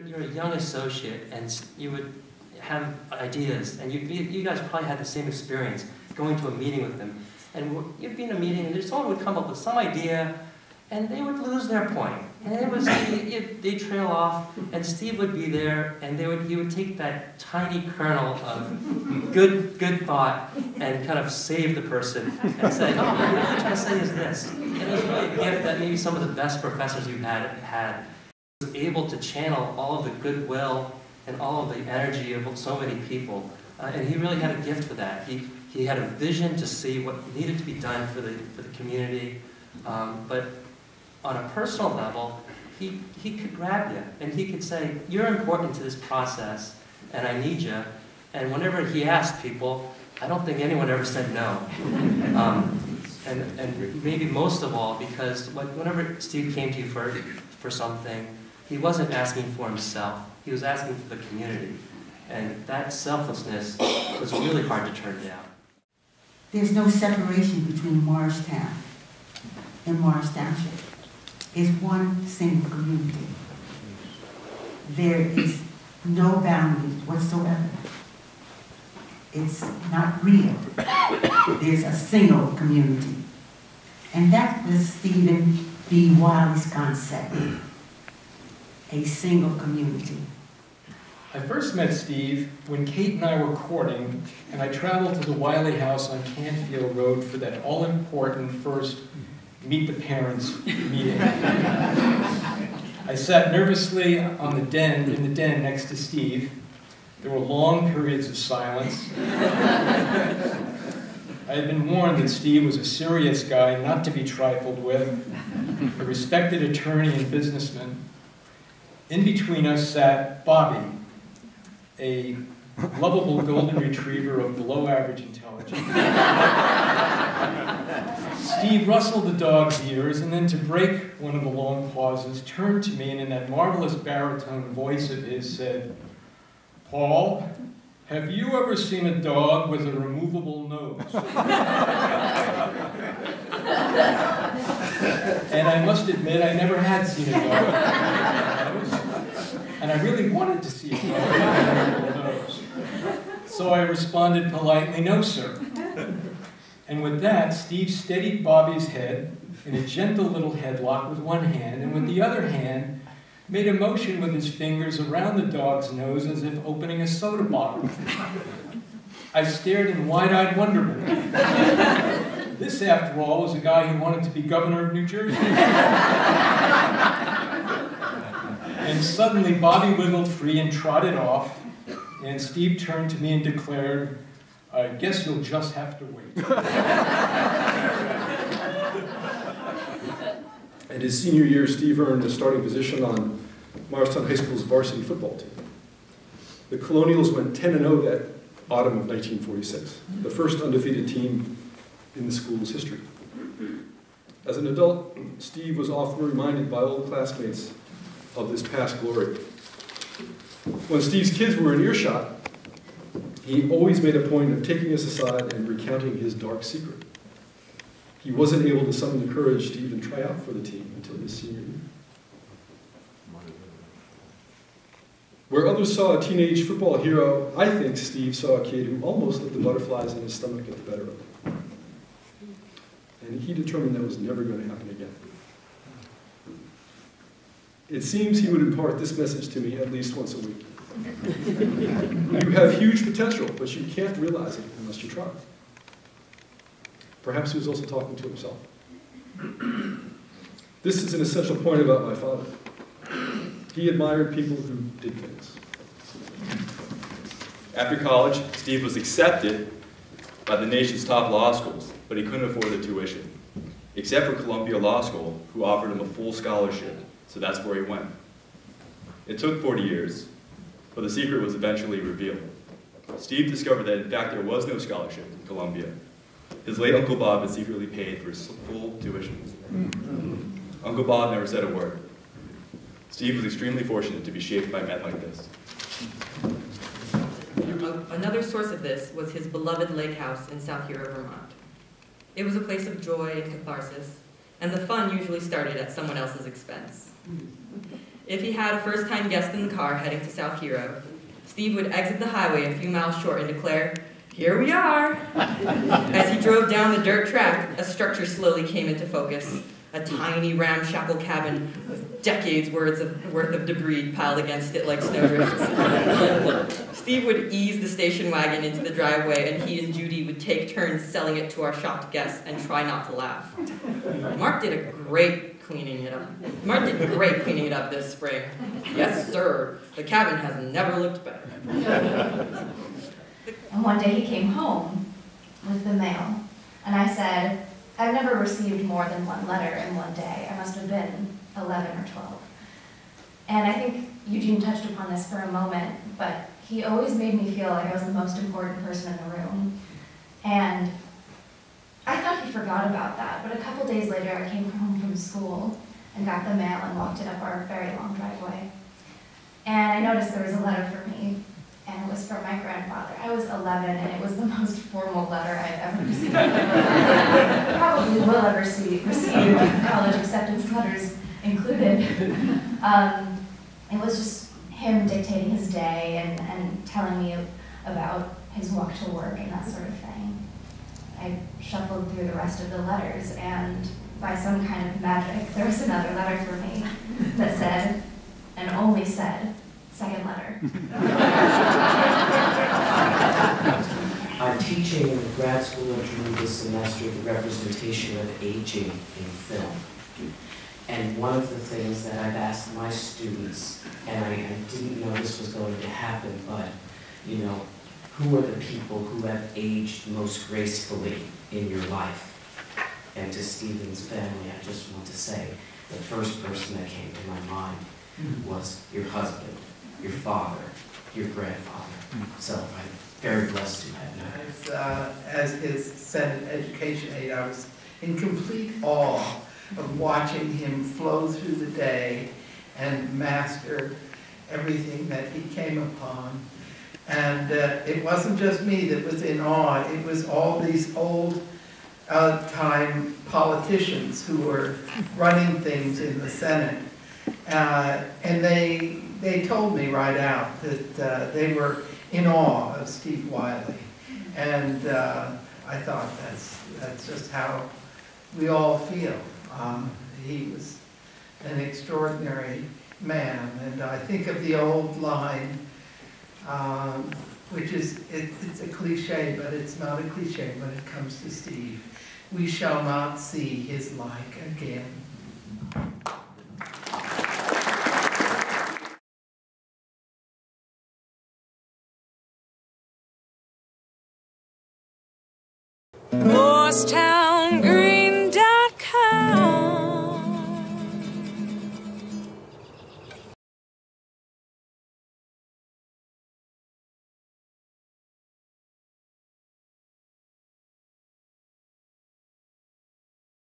you're a young associate and you would have ideas, and you guys probably had the same experience going to a meeting with them. And you'd be in a meeting and someone would come up with some idea and they would lose their point. And it was, they'd trail off, and Steve would be there, and he would take that tiny kernel of good thought and kind of save the person and say, oh, what I'm really trying to say is this. And it was really a gift that maybe some of the best professors you've had. He was able to channel all of the goodwill and all of the energy of so many people. And he really had a gift for that. He had a vision to see what needed to be done for the community, but on a personal level, he could grab you and he could say, you're important to this process and I need you. And whenever he asked people, I don't think anyone ever said no. And maybe most of all, because whenever Steve came to you for something, he wasn't asking for himself. He was asking for the community. And that selflessness was really hard to turn down. There's no separation between Morristown and Morris Township. It's one single community. There is no boundary whatsoever. It's not real. There's a single community. And that was Stephen B. Wiley's concept, a single community. I first met Steve when Kate and I were courting, and I traveled to the Wiley house on Canfield Road for that all-important first meet the parents meeting. I sat nervously in the den next to Steve. There were long periods of silence. I had been warned that Steve was a serious guy, not to be trifled with, a respected attorney and businessman. In between us sat Bobby, a lovable golden retriever of below-average intelligence. Steve rustled the dog's ears, and then to break one of the long pauses, turned to me and in that marvelous baritone voice of his said, "Paul, have you ever seen a dog with a removable nose?" And I must admit, I never had seen a dog with a nose, and I really wanted to see a dog with a removable nose. So I responded politely, "No, sir." And with that, Steve steadied Bobby's head in a gentle little headlock with one hand, and with the other hand, made a motion with his fingers around the dog's nose as if opening a soda bottle. I stared in wide-eyed wonderment. This, after all, was a guy who wanted to be governor of New Jersey. And suddenly, Bobby wiggled free and trotted off, and Steve turned to me and declared, "I guess you'll just have to wait." In his senior year, Steve earned a starting position on Morristown High School's varsity football team. The Colonials went 10-0 that autumn of 1946, the first undefeated team in the school's history. As an adult, Steve was often reminded by old classmates of this past glory. When Steve's kids were in earshot, he always made a point of taking us aside and recounting his dark secret. He wasn't able to summon the courage to even try out for the team until his senior year. Where others saw a teenage football hero, I think Steve saw a kid who almost let the butterflies in his stomach get the better of him. And he determined that was never going to happen again. It seems he would impart this message to me at least once a week. You have huge potential, but you can't realize it unless you try. Perhaps he was also talking to himself. This is an essential point about my father. He admired people who did things. After college, Steve was accepted by the nation's top law schools, but he couldn't afford the tuition, except for Columbia Law School, who offered him a full scholarship, so that's where he went. It took 40 years, but the secret was eventually revealed. Steve discovered that, in fact, there was no scholarship in Columbia. His late Uncle Bob had secretly paid for his full tuition. Uncle Bob never said a word. Steve was extremely fortunate to be shaped by men like this. Another source of this was his beloved lake house in South Hero, Vermont. It was a place of joy and catharsis, and the fun usually started at someone else's expense. If he had a first-time guest in the car heading to South Hero, Steve would exit the highway a few miles short and declare, "Here we are." As he drove down the dirt track, a structure slowly came into focus. A tiny ramshackle cabin with decades worth of debris piled against it like snowdrifts. Steve would ease the station wagon into the driveway, and he and Judy would take turns selling it to our shocked guests and try not to laugh. Mark did great cleaning it up this spring. Yes, sir. The cabin has never looked better. And one day he came home with the mail, and I said, "I've never received more than one letter in one day. I must have been 11 or 12. And I think Eugene touched upon this for a moment, but he always made me feel like I was the most important person in the room. And I thought he forgot about that, but a couple days later I came home from school and got the mail and walked it up our very long driveway. And I noticed there was a letter for me, and it was from my grandfather. I was 11, and it was the most formal letter I've ever received. Probably will ever receive college acceptance letters included. It was just him dictating his day and telling me about his walk to work and that sort of thing. I shuffled through the rest of the letters, and by some kind of magic, there was another letter for me that said, and only said, "Second letter." I'm teaching in the grad school during this semester the representation of aging in film. And one of the things that I've asked my students, and I didn't know this was going to happen, but, you know, who are the people who have aged most gracefully in your life? And to Stephen's family, I just want to say, the first person that came to my mind was your husband, your father, your grandfather. So I'm very blessed to have known. As his Senate education aide, I was in complete awe of watching him flow through the day and master everything that he came upon. And it wasn't just me that was in awe, it was all these old time politicians who were running things in the Senate. And they told me right out that they were in awe of Steve Wiley. And I thought that's just how we all feel. He was an extraordinary man. And I think of the old line, which is, it's a cliche, but it's not a cliche when it comes to Steve. We shall not see his like again. Morristown